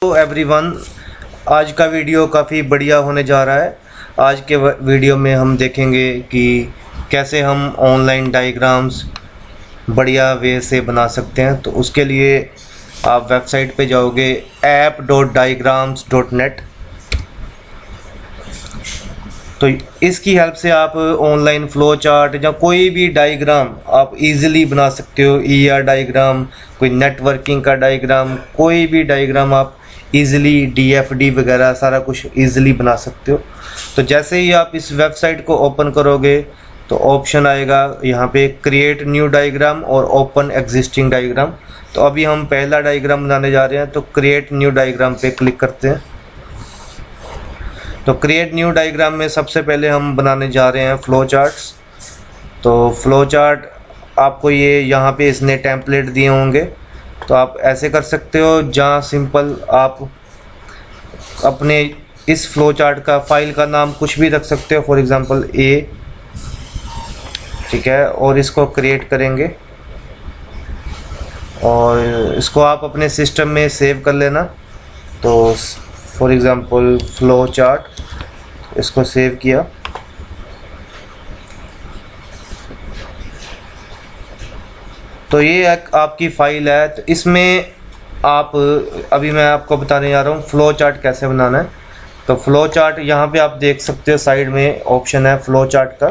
तो एवरीवन, आज का वीडियो काफ़ी बढ़िया होने जा रहा है। आज के वीडियो में हम देखेंगे कि कैसे हम ऑनलाइन डायग्राम्स बढ़िया वे से बना सकते हैं। तो उसके लिए आप वेबसाइट पे जाओगे app.diagrams.net। तो इसकी हेल्प से आप ऑनलाइन फ्लो चार्ट या कोई भी डायग्राम आप इजीली बना सकते हो। ईआर डायग्राम, कोई नेटवर्किंग का डायग्राम, कोई भी डायग्राम आप इजीली डीएफडी वगैरह सारा कुछ इजीली बना सकते हो। तो जैसे ही आप इस वेबसाइट को ओपन करोगे तो ऑप्शन आएगा यहाँ पे क्रिएट न्यू डायग्राम और ओपन एग्जिस्टिंग डायग्राम। तो अभी हम पहला डायग्राम बनाने जा रहे हैं, तो क्रिएट न्यू डायग्राम पे क्लिक करते हैं। तो क्रिएट न्यू डायग्राम में सबसे पहले हम बनाने जा रहे हैं फ्लो चार्ट्स। तो फ्लो चार्ट आपको ये यहाँ पे इसने टेम्पलेट दिए होंगे, तो आप ऐसे कर सकते हो। जहाँ सिंपल आप अपने इस फ्लो चार्ट का फाइल का नाम कुछ भी रख सकते हो, फॉर एग्जांपल ए, ठीक है। और इसको क्रिएट करेंगे और इसको आप अपने सिस्टम में सेव कर लेना। तो फॉर एग्जांपल फ्लो चार्ट, इसको सेव किया। तो ये एक आपकी फाइल है। तो इसमें आप अभी मैं आपको बताने जा रहा हूँ फ्लो चार्ट कैसे बनाना है। तो फ्लो चार्ट यहाँ पे आप देख सकते हो, साइड में ऑप्शन है फ्लो चार्ट का।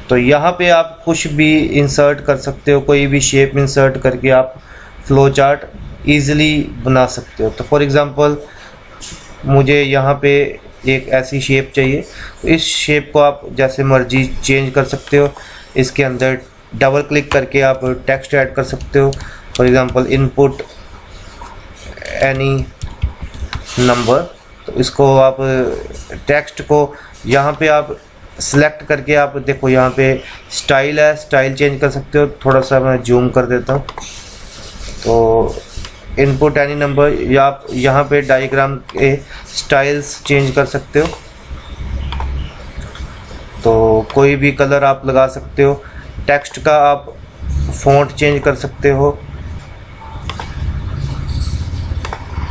तो यहाँ पे आप कुछ भी इंसर्ट कर सकते हो, कोई भी शेप इंसर्ट करके आप फ्लो चार्ट ईजिली बना सकते हो। तो फॉर एग्जांपल मुझे यहाँ पे एक ऐसी शेप चाहिए, तो इस शेप को आप जैसे मर्जी चेंज कर सकते हो। इसके अंदर डबल क्लिक करके आप टेक्स्ट ऐड कर सकते हो। For example input any number. तो इसको आप टेक्स्ट को यहाँ पे आप सिलेक्ट करके आप देखो, यहाँ पे स्टाइल है, स्टाइल चेंज कर सकते हो। थोड़ा सा मैं जूम कर देता हूँ। तो इनपुट एनी नंबर, या आप यहाँ पे डायग्राम के स्टाइल्स चेंज कर सकते हो। तो कोई भी कलर आप लगा सकते हो। टेक्स्ट का आप फ़ॉन्ट चेंज कर सकते हो।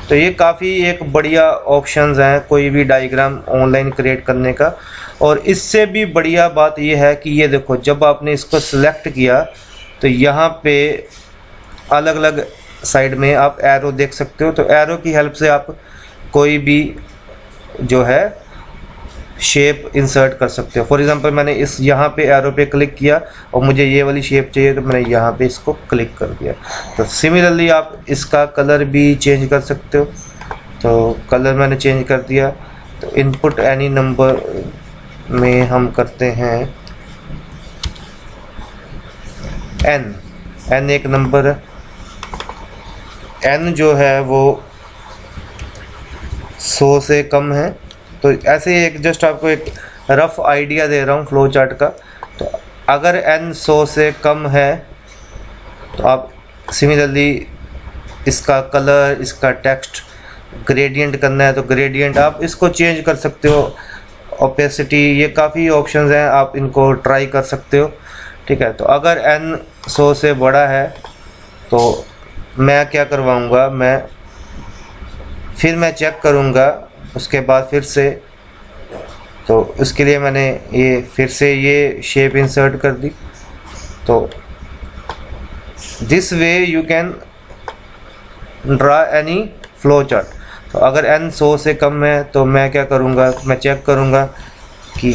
तो ये काफ़ी एक बढ़िया ऑप्शंस हैं कोई भी डायग्राम ऑनलाइन क्रिएट करने का। और इससे भी बढ़िया बात ये है कि ये देखो, जब आपने इसको सिलेक्ट किया तो यहाँ पे अलग अलग साइड में आप एरो देख सकते हो। तो एरो की हेल्प से आप कोई भी जो है शेप इंसर्ट कर सकते हो। फॉर एग्जांपल मैंने इस यहाँ पे एरो पे क्लिक किया और मुझे ये वाली शेप चाहिए, तो मैंने यहाँ पे इसको क्लिक कर दिया। तो सिमिलरली आप इसका कलर भी चेंज कर सकते हो। तो कलर मैंने चेंज कर दिया। तो इनपुट एनी नंबर में हम करते हैं एन एक नंबर है। एन जो है वो 100 से कम है। तो ऐसे एक जस्ट आपको एक रफ आइडिया दे रहा हूँ फ्लो चार्ट का। तो अगर n 100 से कम है तो आप सिमिलरली इसका कलर, इसका टेक्स्ट ग्रेडियंट करना है तो ग्रेडियंट आप इसको चेंज कर सकते हो। ओपेसिटी, ये काफ़ी ऑप्शंस हैं, आप इनको ट्राई कर सकते हो, ठीक है। तो अगर n 100 से बड़ा है तो मैं क्या करवाऊँगा, मैं चेक करूँगा उसके बाद फिर से। तो उसके लिए मैंने ये फिर से ये शेप इंसर्ट कर दी। तो this way you can draw any flow chart. तो अगर n 100 से कम है तो मैं क्या करूँगा, मैं चेक करूँगा कि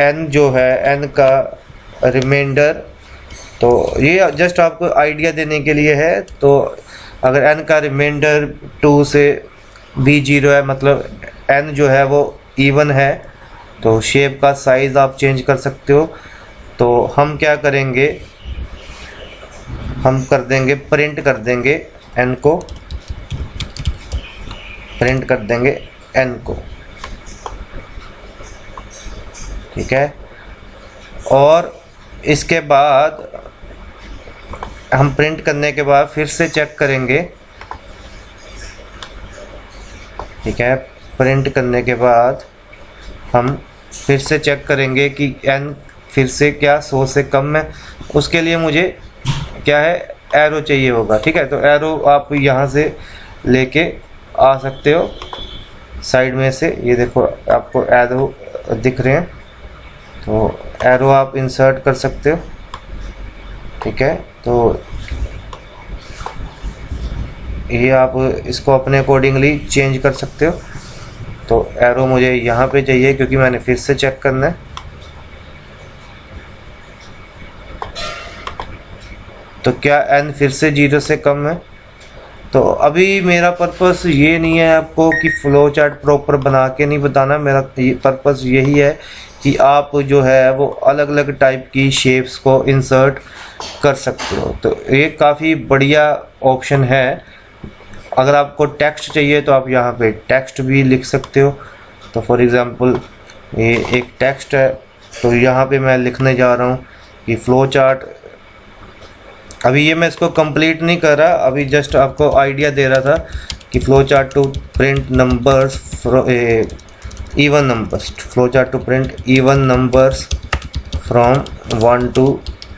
n जो है, n का रिमाइंडर, तो ये जस्ट आपको आइडिया देने के लिए है। तो अगर n का रिमाइंडर 2 से भी 0 है, मतलब n जो है वो इवन है, तो शेप का साइज़ आप चेंज कर सकते हो। तो हम क्या करेंगे, हम कर देंगे प्रिंट कर देंगे n को, प्रिंट कर देंगे n को, ठीक है। और इसके बाद हम प्रिंट करने के बाद फिर से चेक करेंगे, ठीक है। प्रिंट करने के बाद हम फिर से चेक करेंगे कि n फिर से क्या 100 से कम है। उसके लिए मुझे क्या है, एरो चाहिए होगा, ठीक है। तो एरो आप यहाँ से लेके आ सकते हो साइड में से, ये देखो आपको एरो दिख रहे हैं, तो एरो आप इंसर्ट कर सकते हो, ठीक है। तो ये आप इसको अपने अकॉर्डिंगली चेंज कर सकते हो। तो एरो मुझे यहाँ पे चाहिए क्योंकि मैंने फिर से चेक करना है। तो क्या n फिर से 0 से कम है? तो अभी मेरा पर्पस ये नहीं है आपको कि फ्लो चार्ट प्रॉपर बना के नहीं बताना, मेरा पर्पस यही है कि आप जो है वो अलग अलग टाइप की शेप्स को इंसर्ट कर सकते हो। तो ये काफ़ी बढ़िया ऑप्शन है। अगर आपको टेक्स्ट चाहिए तो आप यहाँ पे टेक्स्ट भी लिख सकते हो। तो फॉर एग्ज़ाम्पल ये एक टेक्स्ट है, तो यहाँ पे मैं लिखने जा रहा हूँ कि फ्लो चार्ट। अभी ये मैं इसको कंप्लीट नहीं कर रहा, अभी जस्ट आपको आइडिया दे रहा था कि flow chart to print numbers even numbers, flow chart to print even numbers from 1 to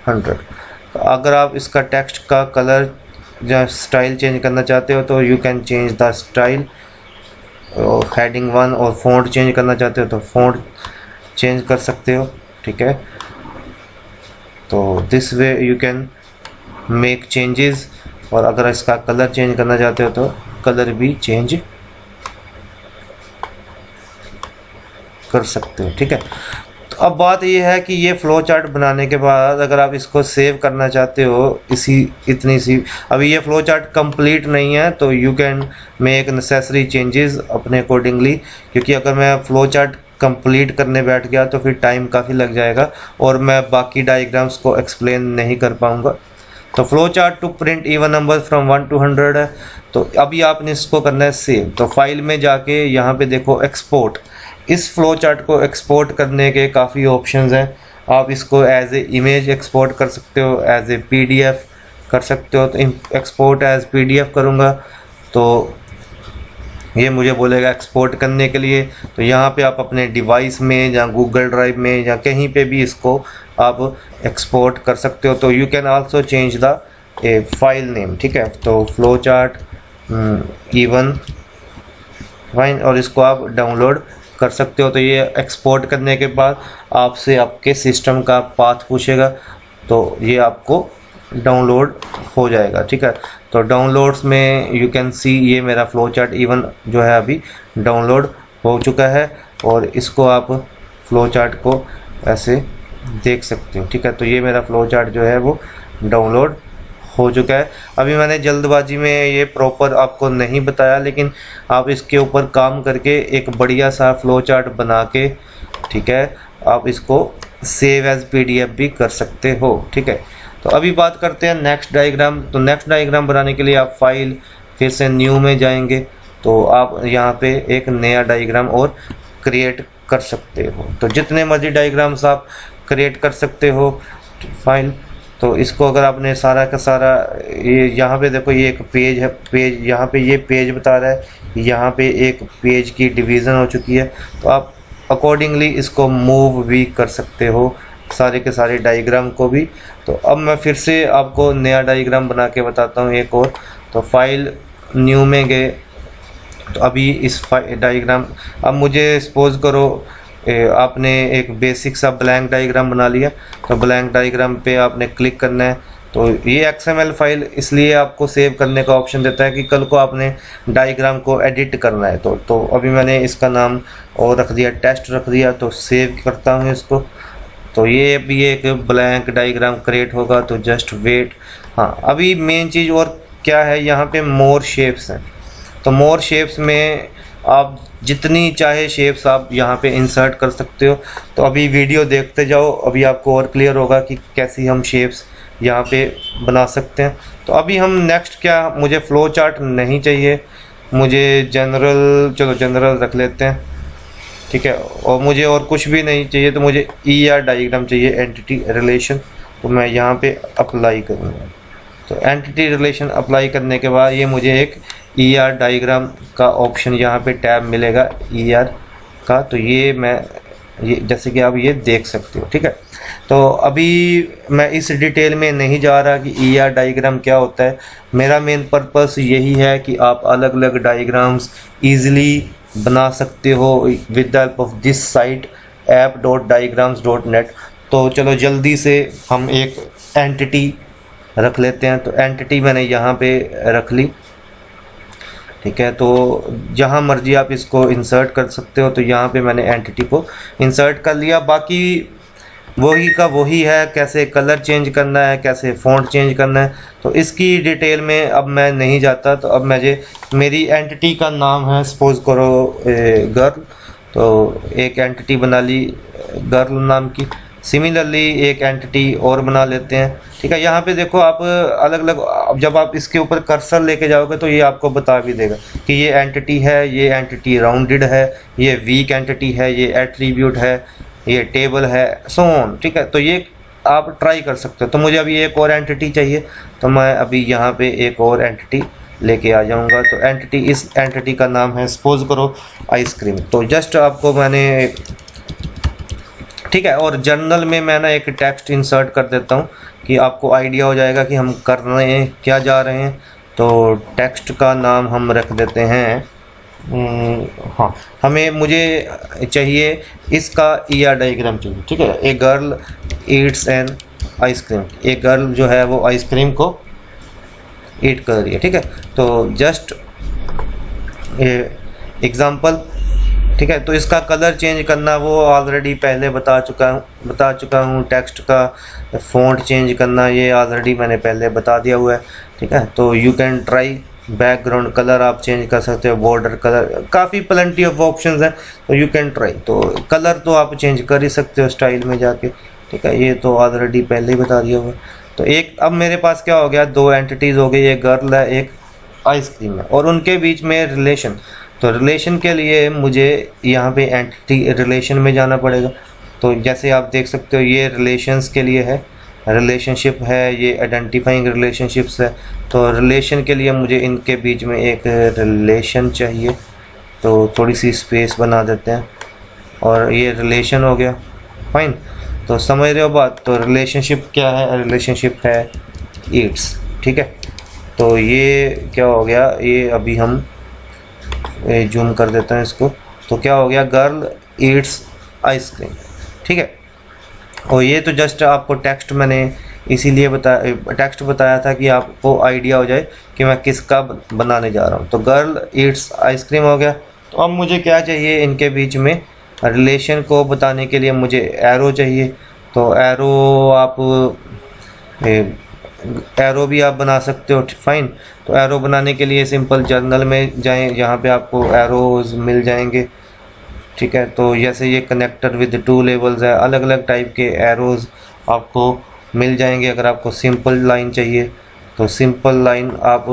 100। तो अगर आप इसका टेक्स्ट का कलर या स्टाइल चेंज करना चाहते हो तो you can change the style, heading 1, और फ़ॉन्ट चेंज करना चाहते हो तो फ़ॉन्ट चेंज कर सकते हो, ठीक है। तो this way you can make changes. और अगर इसका कलर चेंज करना चाहते हो तो कलर भी चेंज कर सकते हो, ठीक है। तो अब बात ये है कि ये फ्लो चार्ट बनाने के बाद अगर आप इसको सेव करना चाहते हो इतनी सी, अभी ये फ्लो चार्ट कंप्लीट नहीं है, तो you can make necessary changes अपने अकॉर्डिंगली, क्योंकि अगर मैं फ्लो चार्ट कंप्लीट करने बैठ गया तो फिर टाइम काफ़ी लग जाएगा और मैं बाकी डायग्राम्स को एक्सप्लेन नहीं कर पाऊँगा। तो flow chart to print even number from 1 to 100 है। तो अभी आपने इसको करना है सेव। तो फाइल में जाके यहाँ पे देखो एक्सपोर्ट, इस फ्लो चार्ट को एक्सपोर्ट करने के काफ़ी ऑप्शंस हैं। आप इसको एज ए इमेज एक्सपोर्ट कर सकते हो, एज ए पीडीएफ कर सकते हो। तो एक्सपोर्ट एज पीडीएफ करूँगा तो ये मुझे बोलेगा एक्सपोर्ट करने के लिए। तो यहाँ पे आप अपने डिवाइस में या गूगल ड्राइव में या कहीं पे भी इसको आप एक्सपोर्ट कर सकते हो। तो you can also change the A file name, ठीक है। तो फ्लो चार्ट इवन फाइन, और इसको आप डाउनलोड कर सकते हो। तो ये एक्सपोर्ट करने के बाद आपसे आपके सिस्टम का पाथ पूछेगा, तो ये आपको डाउनलोड हो जाएगा, ठीक है। तो डाउनलोड्स में यू कैन सी ये मेरा फ्लो चार्ट इवन जो है अभी डाउनलोड हो चुका है, और इसको आप फ्लो चार्ट को ऐसे देख सकते हो, ठीक है। तो ये मेरा फ्लो चार्ट जो है वो डाउनलोड हो चुका है। अभी मैंने जल्दबाजी में ये प्रॉपर आपको नहीं बताया, लेकिन आप इसके ऊपर काम करके एक बढ़िया सा फ्लो चार्ट बना के, ठीक है, आप इसको सेव एज पीडीएफ भी कर सकते हो, ठीक है। तो अभी बात करते हैं नेक्स्ट डायग्राम। तो नेक्स्ट डायग्राम बनाने के लिए आप फाइल फिर से न्यू में जाएंगे, तो आप यहाँ पे एक नया डायग्राम और क्रिएट कर सकते हो। तो जितने मर्जी डायग्राम्स आप क्रिएट कर सकते हो फाइल। तो इसको अगर आपने सारा का सारा, ये यहाँ पे देखो ये एक पेज है, पेज यहाँ पे ये पेज बता रहा है, यहाँ पे एक पेज की डिवीज़न हो चुकी है। तो आप अकॉर्डिंगली इसको मूव भी कर सकते हो सारे के सारे डायग्राम को भी। तो अब मैं फिर से आपको नया डायग्राम बना के बताता हूँ एक और। तो फाइल न्यू में गए, तो अभी इस डायग्राम, अब मुझे सपोज करो आपने एक बेसिक सा ब्लैंक डायग्राम बना लिया। तो ब्लैंक डायग्राम पे आपने क्लिक करना है। तो ये एक्सएमएल फाइल इसलिए आपको सेव करने का ऑप्शन देता है कि कल को आपने डायग्राम को एडिट करना है। तो अभी मैंने इसका नाम और रख दिया, टेस्ट रख दिया। तो सेव करता हूँ इसको। तो ये भी एक ब्लैंक डायग्राम क्रिएट होगा, तो जस्ट वेट। हाँ, अभी मेन चीज़ और क्या है, यहाँ पे मोर शेप्स हैं। तो मोर शेप्स में आप जितनी चाहे शेप्स आप यहाँ पे इंसर्ट कर सकते हो। तो अभी वीडियो देखते जाओ, अभी आपको और क्लियर होगा कि कैसी हम शेप्स यहाँ पे बना सकते हैं। तो अभी हम नेक्स्ट क्या, मुझे फ्लो चार्ट नहीं चाहिए, मुझे जनरल, चलो जनरल रख लेते हैं, ठीक है। और मुझे और कुछ भी नहीं चाहिए, तो मुझे ER डायग्राम चाहिए, एंटिटी रिलेशन। तो मैं यहाँ पे अप्लाई करूँगा। तो एंटिटी रिलेशन अप्लाई करने के बाद ये मुझे एक ER डायग्राम का ऑप्शन यहाँ पे टैब मिलेगा ER का। तो ये मैं, ये जैसे कि आप ये देख सकते हो, ठीक है। तो अभी मैं इस डिटेल में नहीं जा रहा कि ER डायग्राम क्या होता है। मेरा मेन पर्पस यही है कि आप अलग अलग डायग्राम्स ईजिली बना सकते हो with the help of this site app.diagrams.net। तो चलो जल्दी से हम एक एंटिटी रख लेते हैं। तो एंटिटी मैंने यहाँ पे रख ली, ठीक है। तो जहाँ मर्जी आप इसको इंसर्ट कर सकते हो। तो यहाँ पे मैंने एंटिटी को इंसर्ट कर लिया। बाकी वही का वही है, कैसे कलर चेंज करना है, कैसे फ़ॉन्ट चेंज करना है, तो इसकी डिटेल में अब मैं नहीं जाता। तो अब मुझे मेरी एंटिटी का नाम है, सपोज करो गर्ल। तो एक एंटिटी बना ली गर्ल नाम की। सिमिलरली एक एंटिटी और बना लेते हैं, ठीक है। यहाँ पे देखो आप अलग अलग, जब आप इसके ऊपर कर्सर लेके जाओगे तो ये आपको बता भी देगा कि ये एंटिटी है, ये एंटिटी राउंडेड है, ये वीक एंटिटी है, ये एट्रीब्यूट है, ये टेबल है, सो ऑन, ठीक है। तो ये आप ट्राई कर सकते हो। तो मुझे अभी एक और एंटिटी चाहिए, तो मैं अभी यहाँ पे एक और एंटिटी लेके आ जाऊँगा। तो एंटिटी, इस एंटिटी का नाम है सपोज करो आइसक्रीम। तो जस्ट आपको मैंने, ठीक है, और जर्नल में मैं ना एक टेक्स्ट इंसर्ट कर देता हूँ कि आपको आइडिया हो जाएगा कि हम कर रहे हैं क्या जा रहे हैं। तो टेक्स्ट का नाम हम रख देते हैं, हाँ, मुझे चाहिए इसका ER डायग्राम चाहिए, ठीक है। A girl Yeats an ice cream, एक गर्ल जो है वो आइसक्रीम को ईट कर रही है, ठीक है। तो जस्ट एग्जांपल, ठीक है। तो इसका कलर चेंज करना वो ऑलरेडी पहले बता चुका हूँ। टेक्स्ट का फ़ॉन्ट चेंज करना ये ऑलरेडी मैंने पहले बता दिया हुआ है, ठीक है। तो you can try, background colour आप चेंज कर सकते हो, बॉर्डर कलर, काफ़ी प्लेंटी ऑफ ऑप्शंस हैं। तो यू कैन ट्राई, तो कलर तो आप चेंज कर ही सकते हो स्टाइल में जाके, ठीक है। ये तो ऑलरेडी पहले ही बता दिया हुआ है। तो एक, अब मेरे पास क्या हो गया, दो एंटिटीज़ हो गई, एक गर्ल है एक आइसक्रीम है, और उनके बीच में रिलेशन। तो रिलेशन के लिए मुझे यहाँ पे एंटिटी रिलेशन में जाना पड़ेगा। तो जैसे आप देख सकते हो ये रिलेशंस के लिए है, रिलेशनशिप है, ये आइडेंटिफाइंग रिलेशनशिप्स है। तो रिलेशन के लिए मुझे इनके बीच में एक रिलेशन चाहिए। तो थोड़ी सी स्पेस बना देते हैं और ये रिलेशन हो गया, फाइन। तो समझ रहे हो बात। तो रिलेशनशिप क्या है, रिलेशनशिप है ईट्स, ठीक है। तो ये क्या हो गया, ये अभी हम जूम कर देते हैं इसको। तो क्या हो गया, गर्ल ईट्स आइसक्रीम, ठीक है। और ये तो जस्ट आपको टेक्स्ट मैंने इसीलिए बताया था कि आपको आइडिया हो जाए कि मैं किसका बनाने जा रहा हूँ। तो गर्ल ईट्स आइसक्रीम हो गया। तो अब मुझे क्या चाहिए, इनके बीच में रिलेशन को बताने के लिए मुझे एरो चाहिए। तो एरो भी आप बना सकते हो, फाइन। तो एरो बनाने के लिए सिंपल जर्नल में जाएं, जहाँ पे आपको एरोज मिल जाएंगे, ठीक है। तो जैसे ये कनेक्टर विद 2 लेवल्स है, अलग अलग टाइप के एरोज आपको मिल जाएंगे। अगर आपको सिंपल लाइन चाहिए तो सिंपल लाइन आप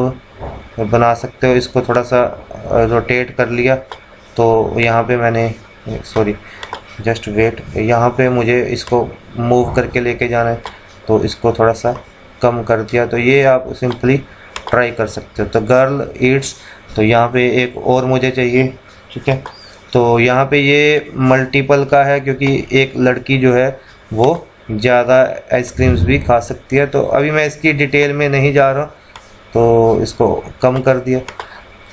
बना सकते हो। इसको थोड़ा सा रोटेट कर लिया। तो यहाँ पे मैंने, सॉरी जस्ट वेट, यहाँ पे मुझे इसको मूव करके लेके जाना है, तो इसको थोड़ा सा कम कर दिया। तो ये आप सिंपली ट्राई कर सकते हो। तो गर्ल ईट्स, तो यहाँ पे एक और मुझे चाहिए, ठीक है। तो यहाँ पे ये मल्टीपल का है, क्योंकि एक लड़की जो है वो ज़्यादा आइसक्रीम्स भी खा सकती है। तो अभी मैं इसकी डिटेल में नहीं जा रहा, तो इसको कम कर दिया,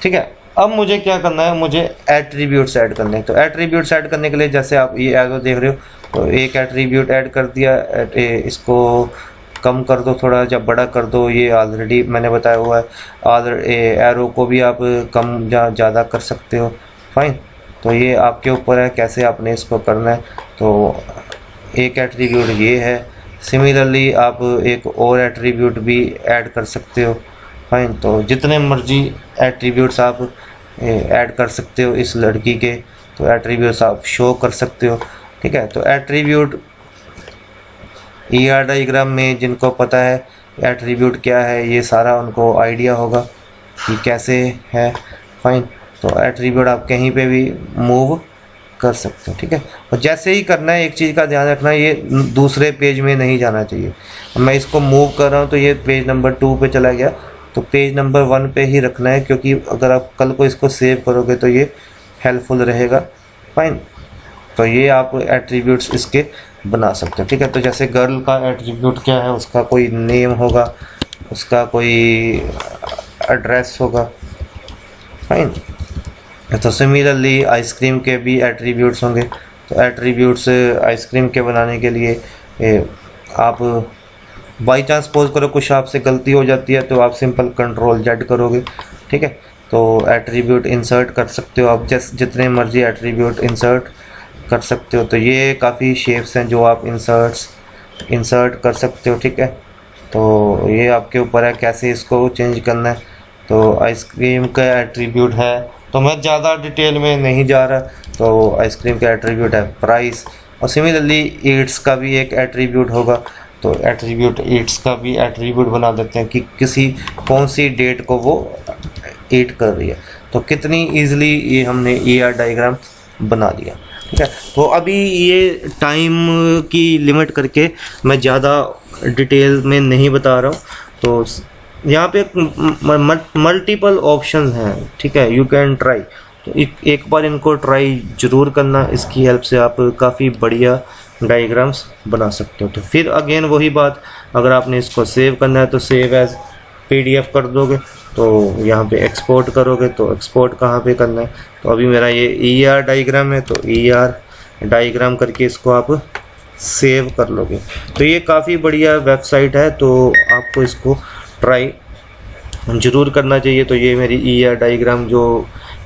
ठीक है। अब मुझे क्या करना है, मुझे एट्रीब्यूट्स ऐड करने हैं। तो एट्रीब्यूट्स ऐड करने के लिए जैसे आप ये एरो देख रहे हो, तो एक एट्रीब्यूट ऐड कर दिया। इसको कम कर दो थोड़ा, जब बड़ा कर दो, ये ऑलरेडी मैंने बताया हुआ है। एरो को भी आप कम या ज़्यादा कर सकते हो, फाइन। तो ये आपके ऊपर है कैसे आपने इसको करना है। तो एक एट्रीब्यूट ये है। सिमिलरली आप एक और एट्रीब्यूट भी ऐड कर सकते हो, फाइन। तो जितने मर्जी एट्रीब्यूट्स आप ऐड कर सकते हो इस लड़की के, तो एट्रीब्यूट्स आप शो कर सकते हो, ठीक है। तो एट्रीब्यूट ER डायग्राम में जिनको पता है एट्रीब्यूट क्या है, ये सारा उनको आइडिया होगा कि कैसे है, फाइन। तो एट्रीब्यूट आप कहीं पे भी मूव कर सकते हो, ठीक है। और जैसे ही करना है, एक चीज़ का ध्यान रखना, ये दूसरे पेज में नहीं जाना चाहिए। मैं इसको मूव कर रहा हूँ तो ये पेज नंबर 2 पे चला गया, तो पेज नंबर 1 पे ही रखना है, क्योंकि अगर आप कल को इसको सेव करोगे तो ये हेल्पफुल रहेगा, फाइन। तो ये आप एट्रीब्यूट्स इसके बना सकते हो। ठीक है, तो जैसे गर्ल का एट्रीब्यूट क्या है, उसका कोई नेम होगा, उसका कोई एड्रेस होगा। फाइन। तो सिमिलरली आइसक्रीम के भी एट्रीब्यूट्स होंगे। तो एट्रीब्यूट्स आइसक्रीम के बनाने के लिए आप बाई चांस सपोज करो कुछ आपसे गलती हो जाती है तो आप सिंपल कंट्रोल जेड करोगे। ठीक है, तो एट्रीब्यूट इंसर्ट कर सकते हो आप, जितने मर्जी एट्रीब्यूट इंसर्ट कर सकते हो। तो ये काफ़ी शेप्स हैं जो आप इंसर्ट कर सकते हो। ठीक है, तो ये आपके ऊपर है कैसे इसको चेंज करना है। तो आइसक्रीम का एट्रीब्यूट है, तो मैं ज़्यादा डिटेल में नहीं जा रहा। तो आइसक्रीम का एट्रीब्यूट है प्राइस, और सिमिलरली ईट्स का भी एक एट्रीब्यूट होगा। तो एट्रीब्यूट ईट्स का भी एट्रीब्यूट बना देते हैं कि कौन सी डेट को वो ईट कर रही है। तो कितनी ईजिली ये हमने ER डायग्राम बना दिया। ठीक है, तो अभी ये टाइम की लिमिट करके मैं ज़्यादा डिटेल में नहीं बता रहा हूँ। तो यहाँ पे मल्टीपल ऑप्शंस हैं। ठीक है, यू कैन ट्राई। तो एक बार इनको ट्राई ज़रूर करना, इसकी हेल्प से आप काफ़ी बढ़िया डायग्राम्स बना सकते हो। तो फिर अगेन वही बात, अगर आपने इसको सेव करना है तो सेव एज PDF कर दोगे। तो यहाँ पे एक्सपोर्ट करोगे, तो एक्सपोर्ट कहाँ पे करना है, तो अभी मेरा ये ER डायग्राम है, तो ER डायग्राम करके इसको आप सेव कर लोगे। तो ये काफ़ी बढ़िया वेबसाइट है, तो आपको इसको ट्राई ज़रूर करना चाहिए। तो ये मेरी ER डायग्राम जो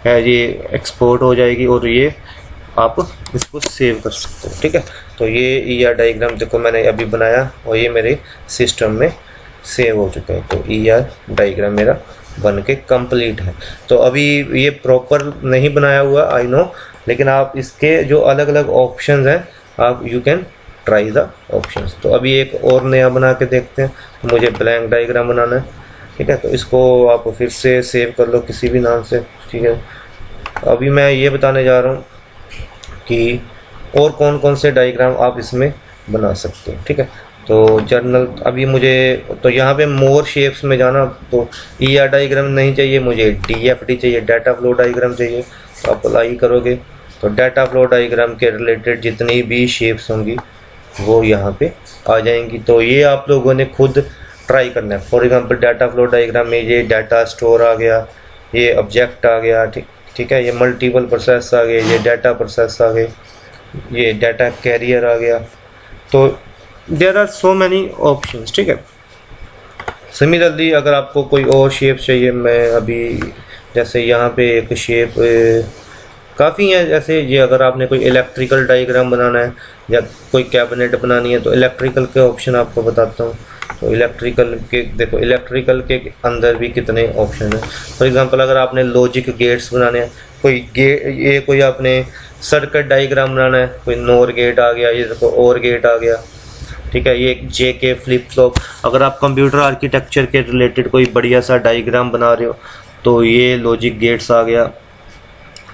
है ये एक्सपोर्ट हो जाएगी और ये आप इसको सेव कर सकते हो। ठीक है, तो ये ER डायग्राम देखो मैंने अभी बनाया और ये मेरे सिस्टम में सेव हो चुका है। तो ER डायग्राम मेरा बन के कंप्लीट है। तो अभी ये प्रॉपर नहीं बनाया हुआ आई नो, लेकिन आप इसके जो अलग अलग ऑप्शंस हैं आप you can try the options. तो अभी एक और नया बना के देखते हैं। तो मुझे ब्लैंक डायग्राम बनाना है। ठीक है, तो इसको आप फिर से सेव कर लो किसी भी नाम से। ठीक है, अभी मैं ये बताने जा रहा हूँ कि और कौन कौन से डायग्राम आप इसमें बना सकते हो। ठीक है, तो जर्नल अभी मुझे तो यहाँ पे मोर शेप्स में जाना, तो ER डायग्राम नहीं चाहिए मुझे, DFD चाहिए, डाटा फ्लो डायग्राम चाहिए। तो आप अप्लाई करोगे तो डाटा फ्लो डायग्राम के रिलेटेड जितनी भी शेप्स होंगी वो यहाँ पे आ जाएंगी। तो ये आप लोगों ने खुद ट्राई करना है। For example data flow diagram में ये डाटा स्टोर आ गया, ये ऑब्जेक्ट आ गया। ठीक है, ये मल्टीपल प्रोसेस आ गए, ये डाटा प्रोसेस आ गए, ये डाटा कैरियर आ गया। तो there are so many options. ठीक है, सिमिलरली अगर आपको कोई और शेप चाहिए, मैं अभी जैसे यहाँ पे एक शेप काफ़ी है, जैसे ये अगर आपने कोई इलेक्ट्रिकल डायग्राम बनाना है या कोई कैबिनेट बनानी है तो इलेक्ट्रिकल के ऑप्शन आपको बताता हूँ। तो इलेक्ट्रिकल के देखो, इलेक्ट्रिकल के अंदर भी कितने ऑप्शन हैं। फॉर एग्जांपल अगर आपने लॉजिक गेट्स बनाने हैं, कोई आपने सर्किट डायग्राम बनाना है, कोई नोर गेट आ गया, ये देखो और गेट आ गया। ठीक है, ये JK फ्लिप फ्लॉप। अगर आप कंप्यूटर आर्किटेक्चर के रिलेटेड कोई बढ़िया सा डायग्राम बना रहे हो तो ये लॉजिक गेट्स आ गया।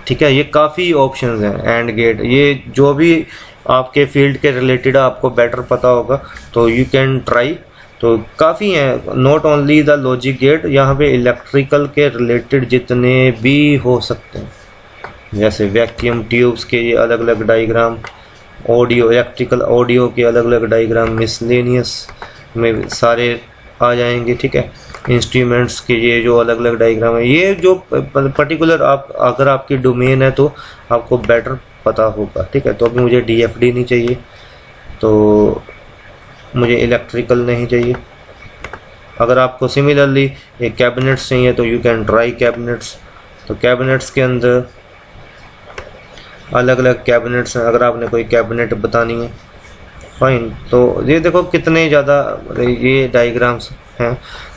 ठीक है, ये काफ़ी ऑप्शंस हैं। एंड गेट, ये जो भी आपके फील्ड के रिलेटेड आपको बेटर पता होगा तो यू कैन ट्राई। तो काफ़ी हैं, not only the logic gate, यहाँ पे इलेक्ट्रिकल के रिलेटेड जितने भी हो सकते हैं, जैसे वैक्यूम ट्यूब्स के ये अलग अलग डायग्राम, ऑडियो इलेक्ट्रिकल ऑडियो के अलग अलग डायग्राम, मिसलेनियस में सारे आ जाएंगे। ठीक है, इंस्ट्रूमेंट्स के ये जो अलग अलग डायग्राम है, ये जो पर्टिकुलर आप अगर आपकी डोमेन है तो आपको बेटर पता होगा। ठीक है, तो अभी मुझे DFD नहीं चाहिए, तो मुझे इलेक्ट्रिकल नहीं चाहिए। अगर आपको सिमिलरली ये कैबिनेट्स चाहिए तो यू कैन ट्राई कैबिनेट्स। तो कैबिनेट्स के अंदर अलग अलग कैबिनेट्स हैं, अगर आपने कोई कैबिनेट बतानी है फाइन। तो ये देखो कितने ज़्यादा ये डायग्राम्स हैं।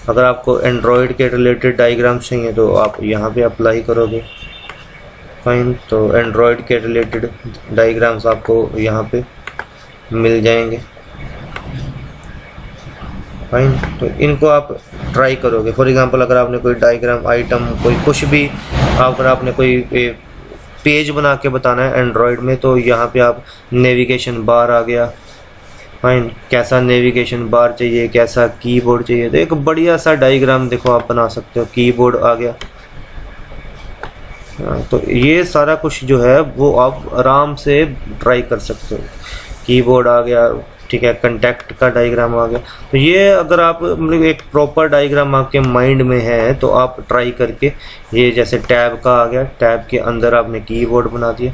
अगर आपको एंड्रॉयड के रिलेटेड डायग्राम्स चाहिए तो आप यहाँ पे अप्लाई करोगे फाइन। तो एंड्रॉयड के रिलेटेड डायग्राम्स आपको यहाँ पे मिल जाएंगे फाइन। तो इनको आप ट्राई करोगे। फॉर एग्जांपल अगर आपने कोई डायग्राम आइटम कोई कुछ भी अगर आपने कोई पेज बना के बताना है एंड्रॉयड में तो यहाँ पे आप नेविगेशन बार आ गया फाइन, कैसा नेविगेशन बार चाहिए, कैसा कीबोर्ड चाहिए, तो एक बढ़िया सा डायग्राम देखो आप बना सकते हो। कीबोर्ड आ गया। तो ये सारा कुछ जो है वो आप आराम से ट्राई कर सकते हो कीबोर्ड आ गया, ठीक है, कंटेक्ट का डायग्राम आ गया। तो ये अगर आप मतलब एक प्रॉपर डायग्राम आपके माइंड में है तो आप ट्राई करके, ये जैसे टैब का आ गया, टैब के अंदर आपने कीबोर्ड बना दिया,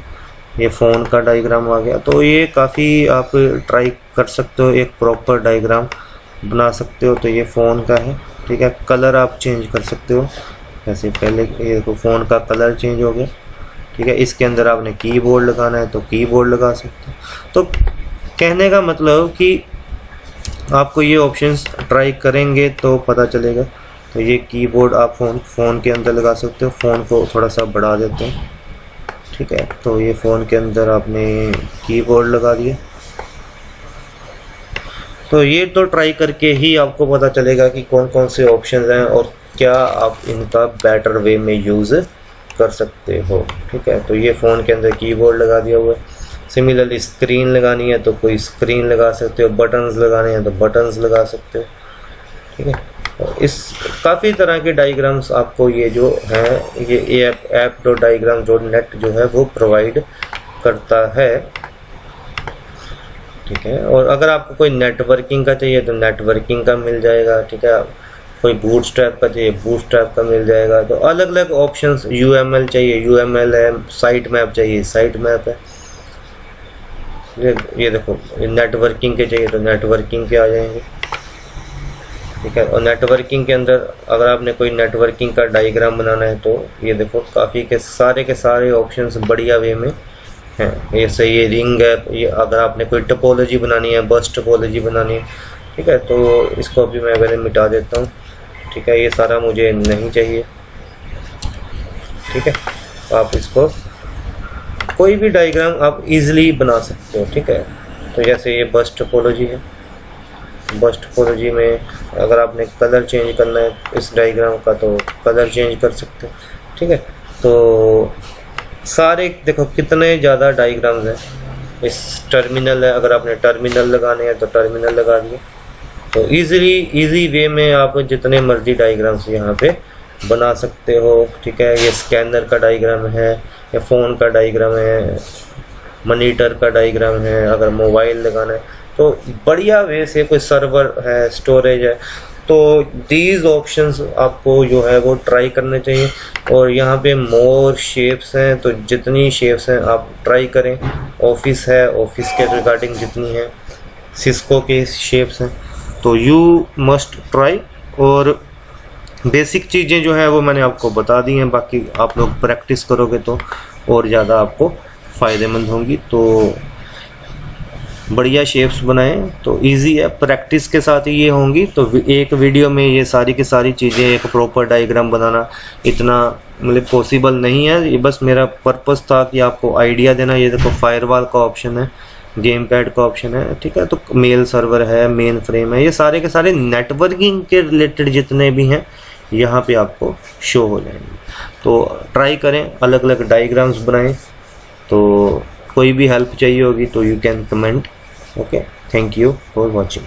ये फ़ोन का डायग्राम आ गया, तो ये काफ़ी आप ट्राई कर सकते हो, एक प्रॉपर डायग्राम बना सकते हो। तो ये फ़ोन का है, ठीक है। कलर आप चेंज कर सकते हो, जैसे पहले ये देखो फ़ोन का कलर चेंज हो गया, ठीक है। इसके अंदर आपने कीबोर्ड लगाना है तो कीबोर्ड लगा सकते हो। तो कहने का मतलब कि आपको ये ऑप्शंस ट्राई करेंगे तो पता चलेगा। तो ये कीबोर्ड आप फ़ोन के अंदर लगा सकते हो। फ़ोन को थोड़ा सा बढ़ा देते हैं, ठीक है। तो ये फ़ोन के अंदर आपने कीबोर्ड लगा दिया। तो ये तो ट्राई करके ही आपको पता चलेगा कि कौन कौन से ऑप्शंस हैं और क्या आप इनका बेटर वे में यूज़ कर सकते हो, ठीक है। तो ये फ़ोन के अंदर कीबोर्ड लगा दिया हुआ है। सिमिलरली स्क्रीन लगानी है तो कोई स्क्रीन लगा सकते हो, बटन्स लगाने हैं तो बटन्स लगा सकते हो, ठीक है। और इस काफ़ी तरह के डायग्राम्स आपको ये जो हैं ये app.diagram.net जो है वो प्रोवाइड करता है, ठीक है। और अगर आपको कोई नेटवर्किंग का चाहिए तो नेटवर्किंग का मिल जाएगा, ठीक है। कोई बूटस्ट्रैप का चाहिए बूटस्ट्रैप का मिल जाएगा। तो अलग अलग ऑप्शंस, UML चाहिए UML है, साइट मैप चाहिए साइट मैप है। ये देखो, नेटवर्किंग के चाहिए तो नेटवर्किंग के आ जाएंगे, ठीक है। और नेटवर्किंग के अंदर अगर आपने कोई नेटवर्किंग का डायग्राम बनाना है तो ये देखो काफ़ी के सारे ऑप्शंस बढ़िया वे में हैं। जैसे ये रिंग है, ये अगर आपने कोई टोपोलॉजी बनानी है, बस टोपोलॉजी बनानी है, ठीक है। तो इसको भी मैं पहले मिटा देता हूँ, ठीक है। ये सारा मुझे नहीं चाहिए, ठीक है। आप इसको कोई भी डायग्राम आप इजीली बना सकते हो, ठीक है। तो जैसे ये बस टोपोलॉजी है, बस टोपोलॉजी में अगर आपने कलर चेंज करना है इस डायग्राम का तो कलर चेंज कर सकते हो, ठीक है। तो सारे देखो कितने ज़्यादा डायग्राम्स हैं। इस टर्मिनल है, अगर आपने टर्मिनल लगाने हैं तो टर्मिनल लगा दिए। तो इजी वे में आप जितने मर्जी डायग्राम्स यहाँ पे बना सकते हो, ठीक है। ये स्कैनर का डायग्राम है, या फ़ोन का डायग्राम है, मॉनिटर का डायग्राम है, अगर मोबाइल लगाना है तो बढ़िया वे से, कोई सर्वर है, स्टोरेज है, तो दीज ऑप्शंस आपको जो है वो ट्राई करने चाहिए। और यहाँ पे मोर शेप्स हैं, तो जितनी शेप्स हैं आप ट्राई करें। ऑफिस है, ऑफिस के रिगार्डिंग जितनी है, सिस्को के शेप्स हैं, तो यू मस्ट ट्राई। और बेसिक चीज़ें जो है वो मैंने आपको बता दी हैं, बाकी आप लोग प्रैक्टिस करोगे तो और ज़्यादा आपको फ़ायदेमंद होंगी। तो बढ़िया शेप्स बनाएं तो इजी है, प्रैक्टिस के साथ ही ये होंगी। तो एक वीडियो में ये सारी की सारी चीज़ें, एक प्रॉपर डायग्राम बनाना इतना मतलब पॉसिबल नहीं है। ये बस मेरा पर्पस था कि आपको आइडिया देना। ये देखो फायरवॉल का ऑप्शन है, गेम पैड का ऑप्शन है, ठीक है। तो मेल सर्वर है, मेन फ्रेम है, ये सारे के सारे नेटवर्किंग के रिलेटेड जितने भी हैं यहाँ पे आपको शो हो जाएंगे। तो ट्राई करें, अलग अलग डायग्राम्स बनाएं। तो कोई भी हेल्प चाहिए होगी तो you can comment. Okay, thank you for watching.